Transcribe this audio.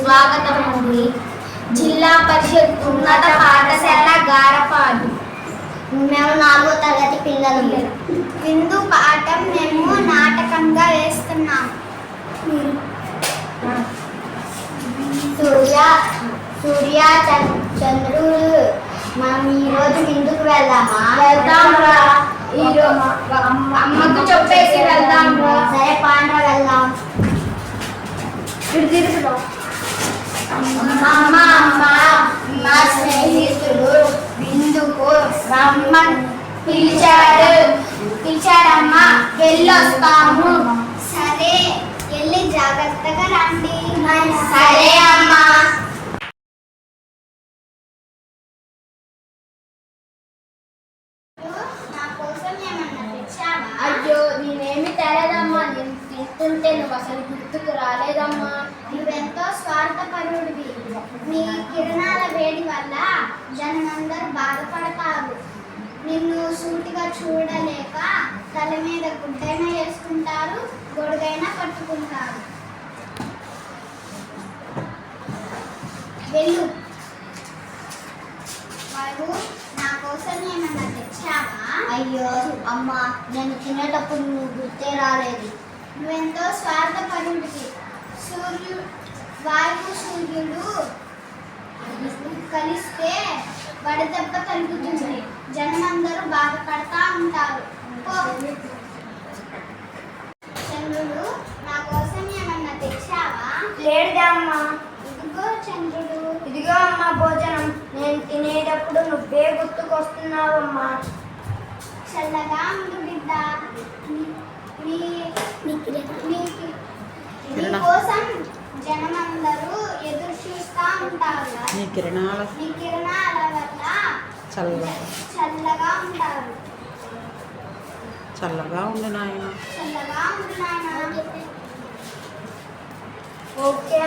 స్వాగతమండి. జిల్లా పరిషత్ ఉన్నత పాఠశాల గారపాడు. మేము 4వ తరగతి పిల్లలు. విందు పాఠం మేము నాటకంగా వేస్తున్నాం. సూర్య చంద్రుడు. మనం ఈరోజు విందుకు వెళ్దామా? వెళ్దాంరా. అమ్మకు చెప్పేసి వెళ్దాం. సరే పాండ్రా వెళ్దాం. అమ్మ మా స్నేహితులు విందుకు రమ్మని పిలిచారమ్మా, వెళ్ళొస్తాము. సరే, వెళ్ళి జాగ్రత్తగా రండి. సరే అమ్మా. నా కోసం ఏమన్నా తెచ్చావా? అయ్యో, నేనేమి తెలేదమ్మా. నేను తింటుంటే నువ్వు అసలు గుర్తుకు రాలేదమ్మా. నువ్వెంతో స్వార్థపరుడివి. నీ కిరణాల వేడి వల్ల జనమందరూ బాధపడతారు. నిన్ను సూటిగా చూడలేక తల మీద గుడ్డైనా వేసుకుంటారు, గొడుగైనా పట్టుకుంటారు. వెళ్ళు. వాడు నా కోసం ఏమన్నా తెచ్చావా? అయ్యో అమ్మ, నేను తినేటప్పుడు నువ్వు గుర్తే రాలేదు. నువ్వెంతో స్వార్థపరుడివి. వాయువు సూర్యుడు కలిస్తే వడదెబ్బ తగ్గుతుంది. జనమందరూ బాధపడతా ఉంటారు. చంద్రుడు, నా కోసం ఏమన్నా తెచ్చావా? లేడుగా అమ్మా. ఇదిగో చంద్రుడు. ఇదిగో అమ్మా భోజనం. నేను తినేటప్పుడు నువ్వే గుర్తుకొస్తున్నావమ్మా. చల్లగా ఉండు బిడ్డ. నీ కోసం జనమందరూ ఎదురు చూస్తూ ఉంటారు. నీ కిరణాల వల్ల చల్లగా ఉండు నాయన. చల్లగా ఉండు నాయన. ఓకే.